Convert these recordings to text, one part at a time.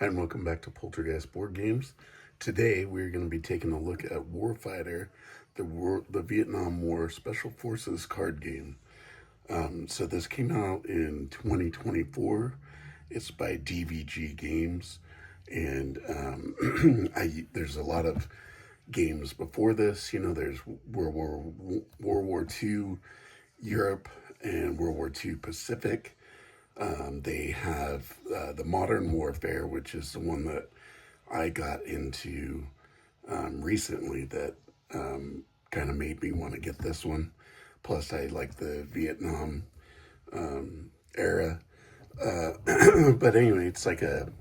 Hi, and welcome back to Poultergeist Board Games. Today we're going to be taking a look at Warfighter, the Vietnam War Special Forces card game. So this came out in 2024. It's by DVG Games, and there's a lot of games before this. You know, there's World War II Europe and World War II Pacific. They have the Modern Warfare, which is the one that I got into recently that kind of made me want to get this one. Plus, I like the Vietnam era. But anyway, it's a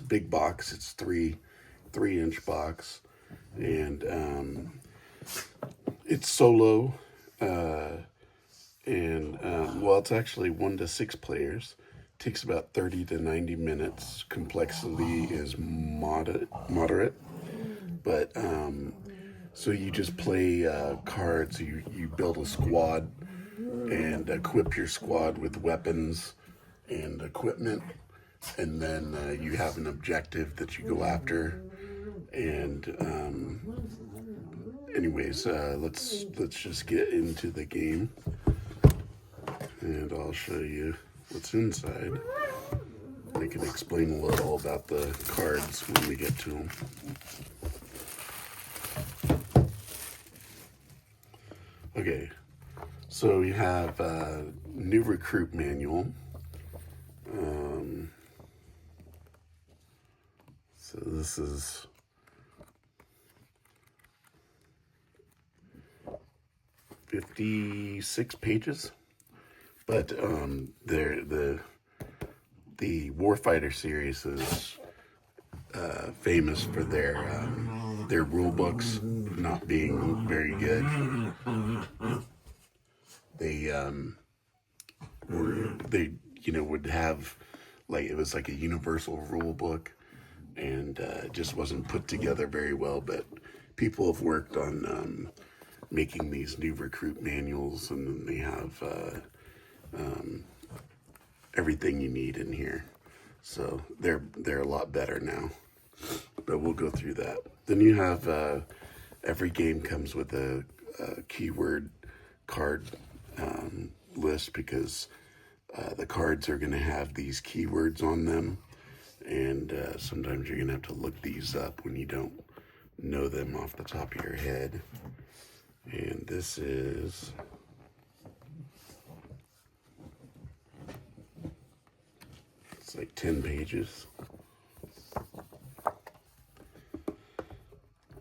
big box. It's three-inch box, and it's solo. Well, it's actually 1 to 6 players. Takes about 30 to 90 minutes. Complexity is moderate. But so you just play cards. You build a squad and equip your squad with weapons and equipment, and then you have an objective that you go after. And anyways, let's just get into the game. And I'll show you what's inside. I can explain a little about the cards when we get to them. Okay, so we have a new recruit manual. So this is 56 pages. But the Warfighter series is famous for their rule books not being very good. They would have it was like a universal rule book, and it just wasn't put together very well. But people have worked on making these new recruit manuals, and then they have everything you need in here. So they're a lot better now, but we'll go through that. Then you have every game comes with a keyword card list, because the cards are going to have these keywords on them, and sometimes you're going to have to look these up when you don't know them off the top of your head. And this is like 10 pages.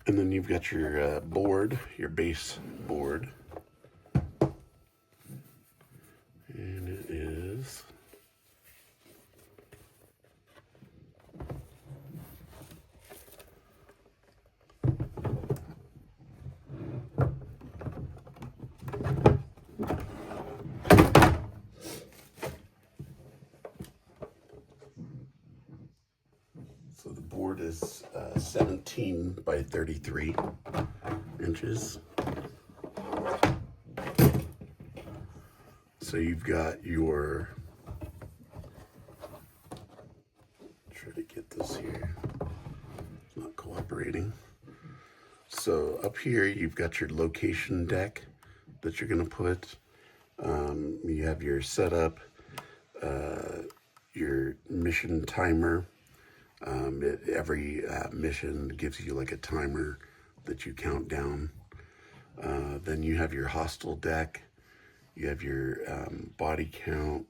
And then you've got your board, your base board. And it is so the board is 17 by 33 inches. So you've got your, try to get this here, it's not cooperating. So up here you've got your location deck that you're going to put. You have your setup, your mission timer. Every mission gives you like a timer that you count down. Then you have your hostile deck. You have your body count,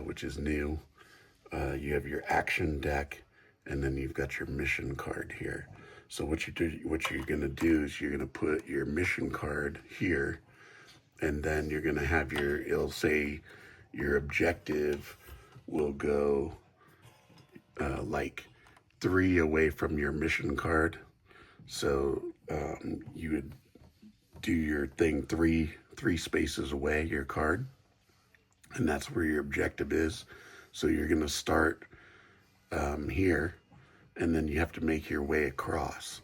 which is new. You have your action deck, and then you've got your mission card here. So what you're going to do is you're going to put your mission card here, and then you're going to have it'll say your objective will go like 3 away from your mission card. So you would do your thing three spaces away, your card, and that's where your objective is. So you're going to start here, and then you have to make your way across.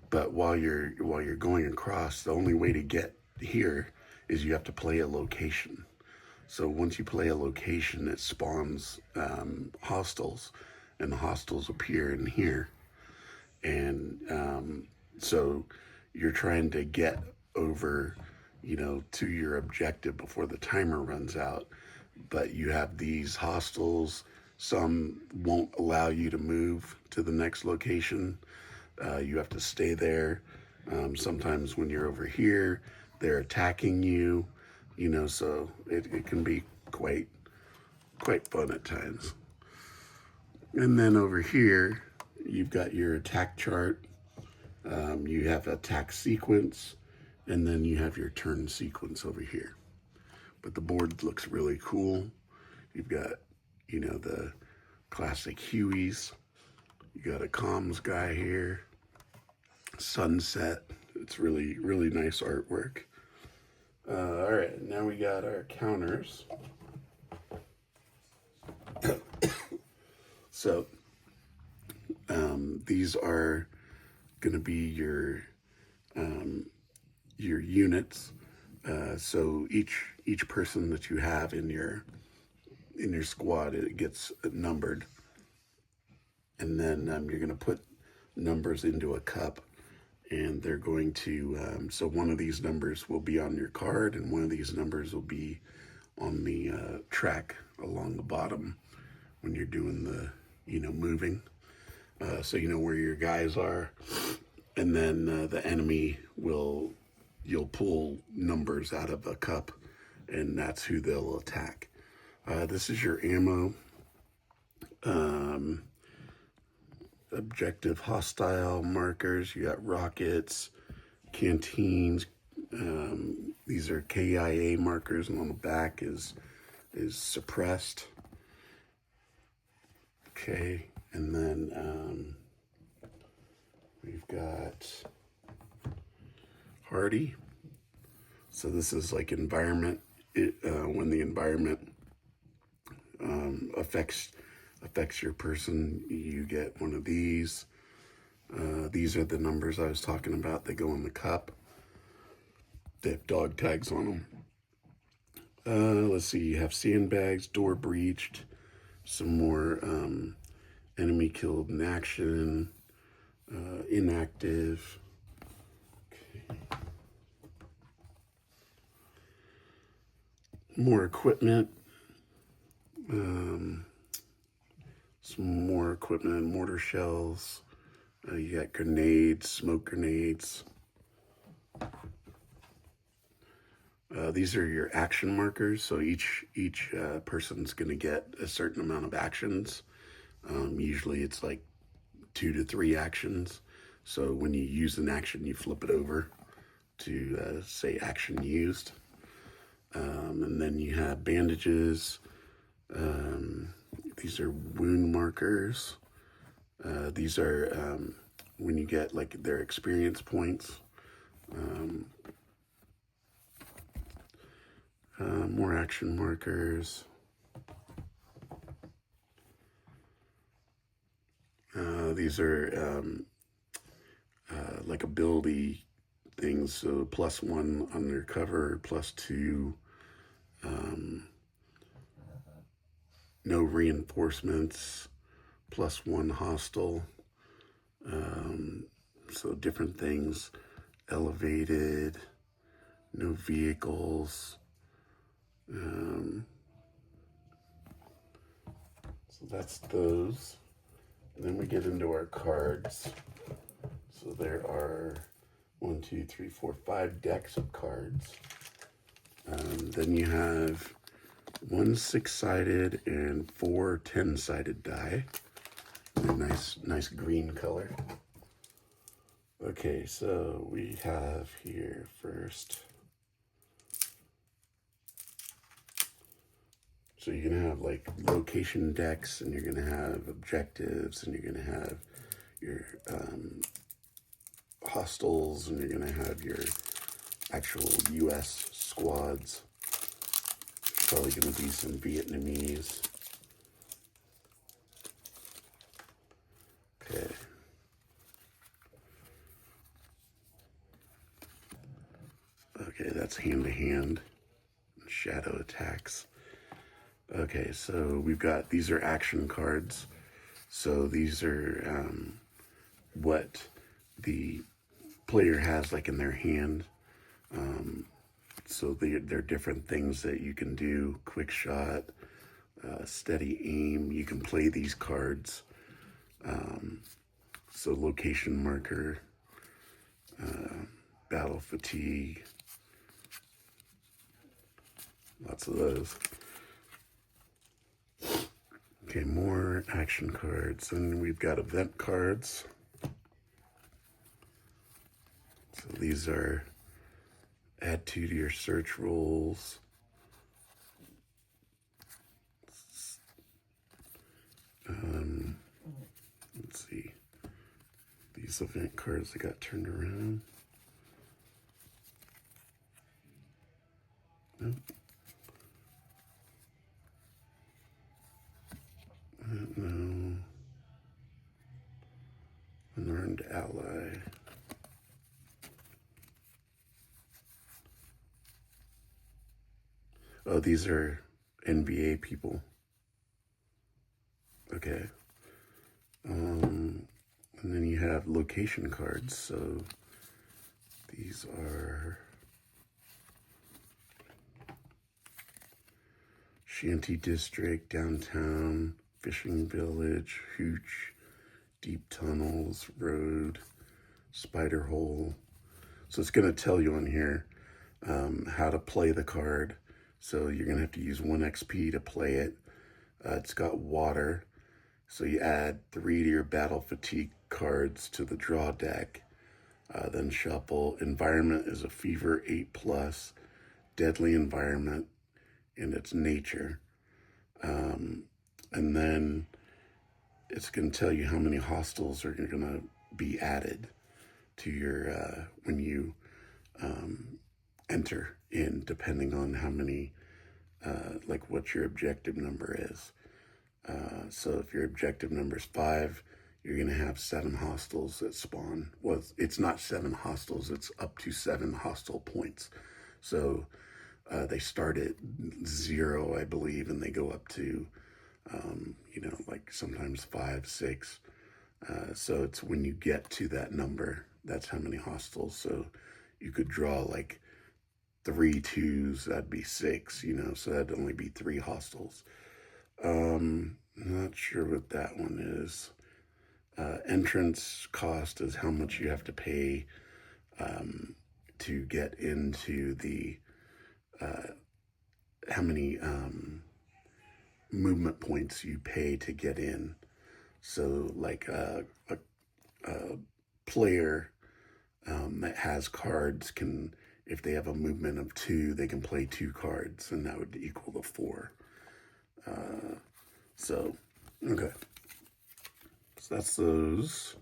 But while you're going across, the only way to get here is you have to play a location. So once you play a location, it spawns hostiles, and the hostiles appear in here. And so you're trying to get over, to your objective before the timer runs out. But you have these hostiles. Some won't allow you to move to the next location. You have to stay there. Sometimes when you're over here, they're attacking you, so it can be quite fun at times. And then over here, you've got your attack chart. You have attack sequence, and then you have your turn sequence over here. But the board looks really cool. You've got, the classic Hueys. You got a comms guy here. Sunset. It's really, really nice artwork. All right, now we got our counters. So these are going to be your units. So each person that you have in your squad, it gets numbered, and then you're going to put numbers into a cup, and they're going to. So one of these numbers will be on your card, and one of these numbers will be on the track along the bottom when you're doing the moving. So you know where your guys are, and then the enemy you'll pull numbers out of a cup, and that's who they'll attack. This is your ammo. Objective hostile markers. You got rockets, canteens. These are KIA markers, and on the back is suppressed. Okay, and then we've got Hardy. So this is like environment. When the environment affects your person, you get one of these. These are the numbers I was talking about. They go in the cup. They have dog tags on them. Let's see. You have sandbags, door breached, some more enemy killed in action, inactive. Okay. More equipment. Some more equipment, mortar shells. You got grenades, smoke grenades. These are your action markers. So each person's going to get a certain amount of actions. Usually it's like 2 to 3 actions. So when you use an action, you flip it over to say action used. And then you have bandages. These are wound markers. These are when you get like their experience points. More action markers. These are like ability things. So +1 undercover, +2 no reinforcements, +1 hostile. So different things. Elevated, no vehicles. So that's those. And then we get into our cards. So there are 1, 2, 3, 4, 5 decks of cards. Then you have 1 6-sided and 4 10-sided die. They're nice green color. Okay, so we have here first. So you're gonna have like location decks, and you're gonna have objectives, and you're gonna have your hostiles, and you're gonna have your actual U.S. squads. Probably gonna be some Vietnamese. Okay. Okay, that's hand-to-hand. Shadow attacks. Okay, so we've got, these are action cards. So these are what the player has like in their hand. So they're different things that you can do. Quick shot, steady aim. You can play these cards. So location marker, battle fatigue, lots of those. Okay, more action cards. And we've got event cards. So these are add to your search rolls. Let's see. These event cards that got turned around. Nope. No. Unarmed ally. Oh, these are NBA people. Okay. And then you have location cards. So these are Shanty District, Downtown, Fishing Village, Hooch, Deep Tunnels, Road, Spider Hole. So it's going to tell you on here how to play the card. So you're going to have to use 1 XP to play it. It's got water. So you add 3 to your battle fatigue cards to the draw deck. Then shuffle. Environment is a fever 8+, deadly environment, and its nature. And then it's going to tell you how many hostiles are going to be added to your when you enter in, depending on how many, like what your objective number is. So if your objective number is 5, you're going to have 7 hostiles that spawn. Well, it's not 7 hostiles, it's up to 7 hostile points. So they start at 0, I believe, and they go up to, like sometimes 5, 6. So it's when you get to that number, that's how many hostiles. So you could draw like 3 2s, that'd be 6, so that'd only be 3 hostiles. Not sure what that one is. Entrance cost is how much you have to pay to get into the, how many movement points you pay to get in. So like a player that has cards can, if they have a movement of 2, they can play 2 cards, and that would equal the 4. Okay. So that's those.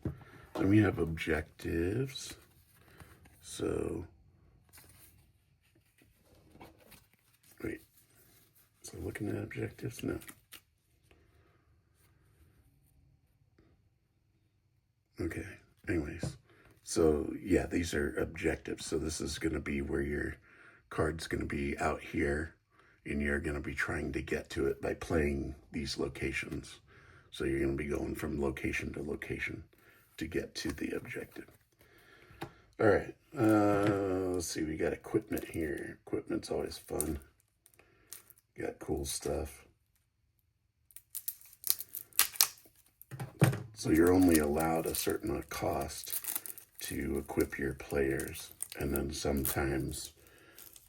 Then we have objectives. So, wait. So looking at objectives? No. Okay. Anyways. So, yeah, these are objectives. So this is going to be where your card's going to be out here, and you're going to be trying to get to it by playing these locations. So you're going to be going from location to location to get to the objective. All right. Let's see. We got equipment here. Equipment's always fun. Got cool stuff. So you're only allowed a certain cost to equip your players. And then sometimes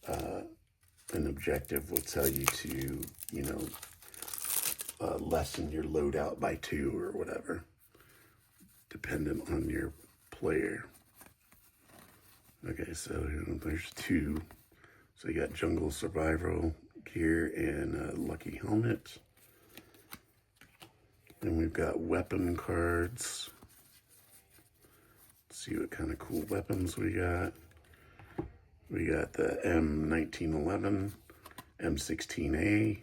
an objective will tell you to, lessen your loadout by 2 or whatever, dependent on your player. Okay, so there's 2. So you got jungle survival gear and a lucky helmet. Then we've got weapon cards. Let's see what kind of cool weapons we got. We got the M1911, M16A,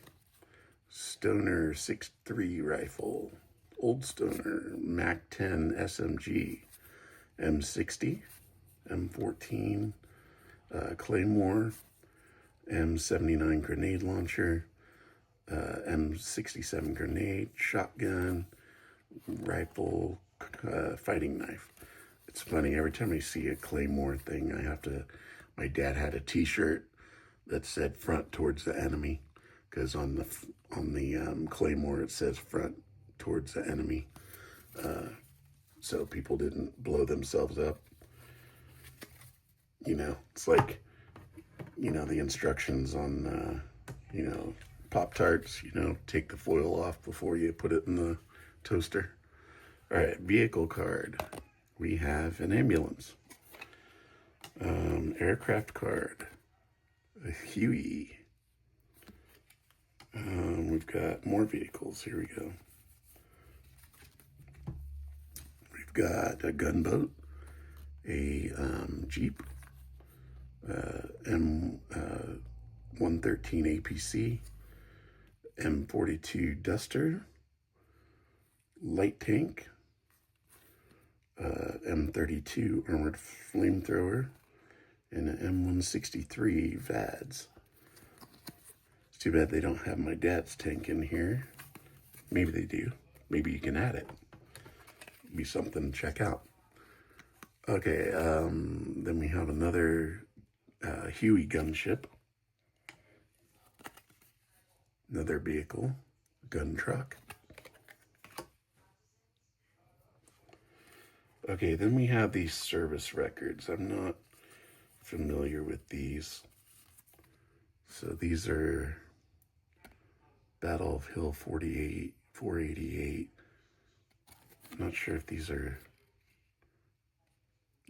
Stoner 6.3 rifle, Old Stoner MAC-10 SMG, M60, M14, Claymore, M79 grenade launcher, M67 grenade, shotgun, rifle fighting knife. It's funny, every time I see a Claymore thing, my dad had a t-shirt that said front towards the enemy, because on the Claymore it says front towards the enemy, so people didn't blow themselves up. It's like, the instructions on, Pop-Tarts, take the foil off before you put it in the toaster. All right, vehicle card. We have an ambulance, aircraft card, a Huey. We've got more vehicles. Here we go. We've got a gunboat, a Jeep, M113 APC, M42 Duster, light tank, M32 armored flamethrower, and an M163 VADS. It's too bad they don't have my dad's tank in here. Maybe they do. Maybe you can add it. Be something to check out. Okay, then we have another Huey gunship, another vehicle, gun truck. Okay, then we have these service records. I'm not familiar with these. So these are Battle of Hill 48, 488. I'm not sure if these are,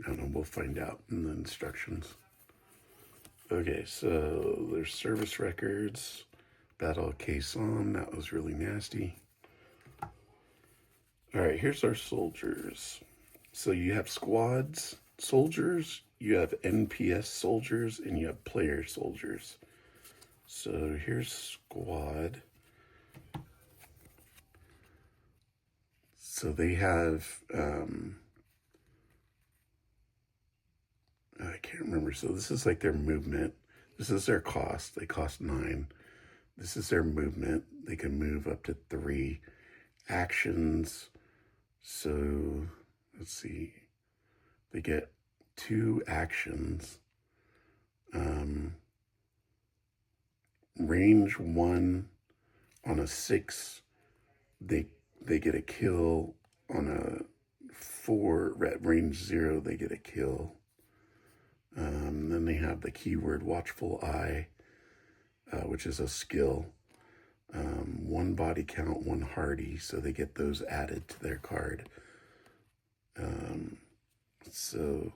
I don't know, we'll find out in the instructions. Okay, so there's service records. Battle of Quezon, that was really nasty. All right, here's our soldiers. So you have squads, soldiers, you have NPS soldiers, and you have player soldiers. So here's squad. So they have, I can't remember. So this is like their movement. This is their cost. They cost 9. This is their movement. They can move up to 3. Actions. So let's see. They get 2 actions. Range 1 on a 6. They get a kill. On a 4, at range 0, they get a kill. Then they have the keyword Watchful Eye, which is a skill. 1 body count, 1 hardy, so they get those added to their card. So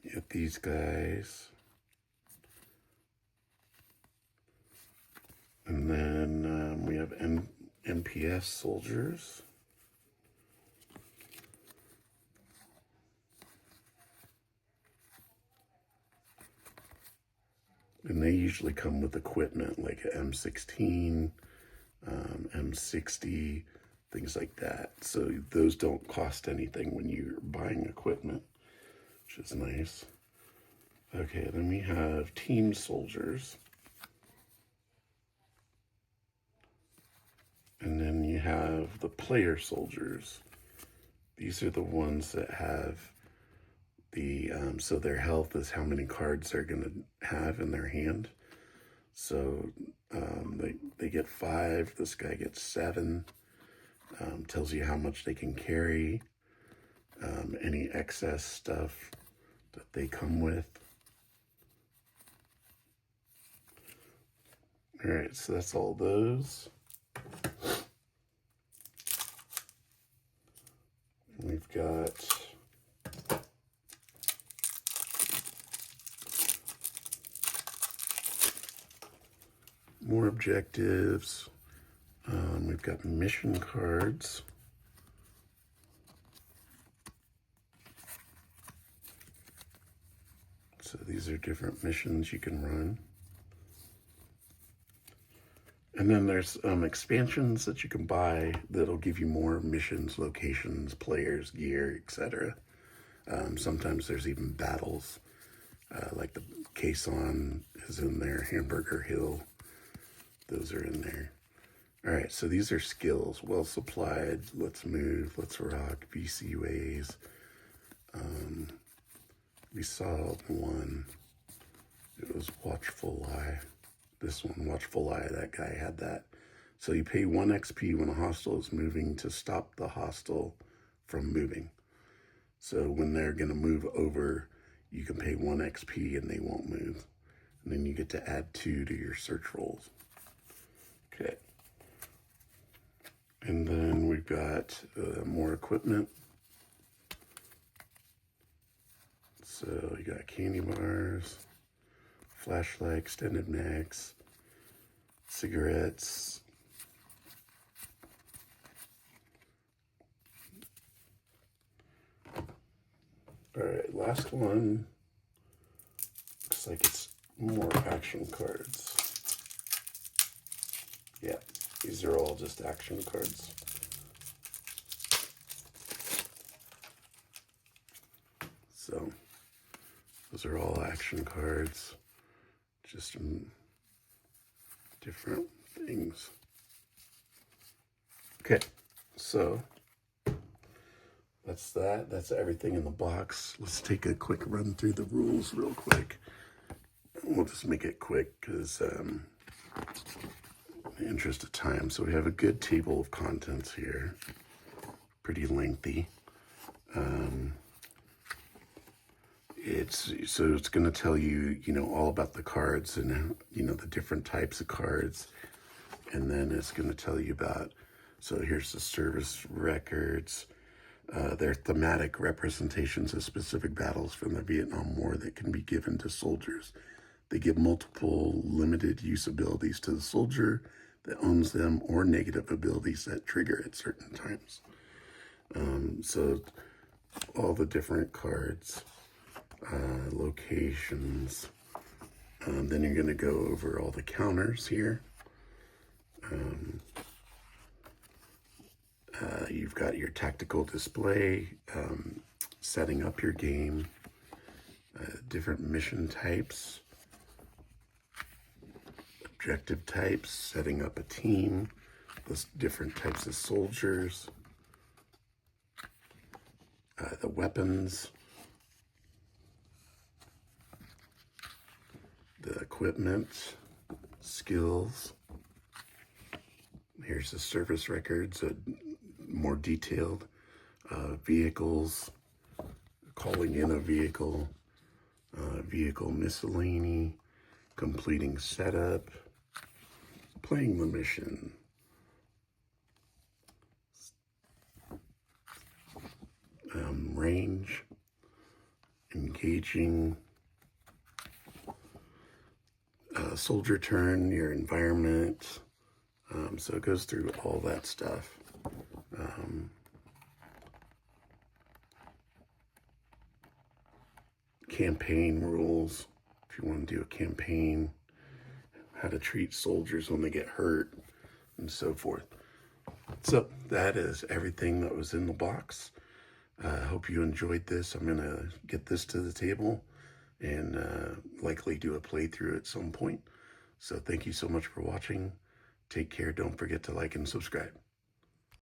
you have these guys. And then we have MPS soldiers. And they usually come with equipment like an M16, M60, things like that. So those don't cost anything when you're buying equipment, which is nice. Okay, then we have team soldiers. And then you have the player soldiers. These are the ones that have the, so their health is how many cards they're going to have in their hand. So they get 5, this guy gets 7. Tells you how much they can carry, any excess stuff that they come with. All right, so that's all those. We've got more objectives. We've got mission cards. So these are different missions you can run. And then there's expansions that you can buy that'll give you more missions, locations, players, gear, etc. Sometimes there's even battles, like the Quezon is in there, Hamburger Hill, those are in there. All right, so these are skills. Well supplied, let's move, let's rock, VC ways. We saw one, it was watchful eye. This one, watchful eye, that guy had that. So you pay 1 XP when a hostile is moving to stop the hostile from moving. So when they're gonna move over, you can pay 1 XP and they won't move. And then you get to add 2 to your search rolls. Okay. And then we've got more equipment. So you got candy bars, flashlight, extended mags, cigarettes, all right, last one. Looks like it's more action cards. Yeah, these are all just action cards. So those are all action cards, just different things. Okay, so that's that. That's everything in the box. Let's take a quick run through the rules real quick. We'll just make it quick because in the interest of time. So we have a good table of contents here, pretty lengthy. It's going to tell you, all about the cards and, the different types of cards. And then it's going to tell you about, so here's the service records. They're thematic representations of specific battles from the Vietnam War that can be given to soldiers. They give multiple limited use abilities to the soldier that owns them or negative abilities that trigger at certain times. So all the different cards. Locations. Then you're going to go over all the counters here. You've got your tactical display, setting up your game, different mission types, objective types, setting up a team, those different types of soldiers, the weapons, the equipment, skills. Here's the service records, more detailed, vehicles, calling in a vehicle, vehicle miscellany, completing setup, playing the mission, range, engaging, soldier turn, your environment. So it goes through all that stuff. Campaign rules, if you want to do a campaign, how to treat soldiers when they get hurt, and so forth. So that is everything that was in the box. I hope you enjoyed this. I'm going to get this to the table and likely do a playthrough at some point. So thank you so much for watching. Take care. Don't forget to like and subscribe.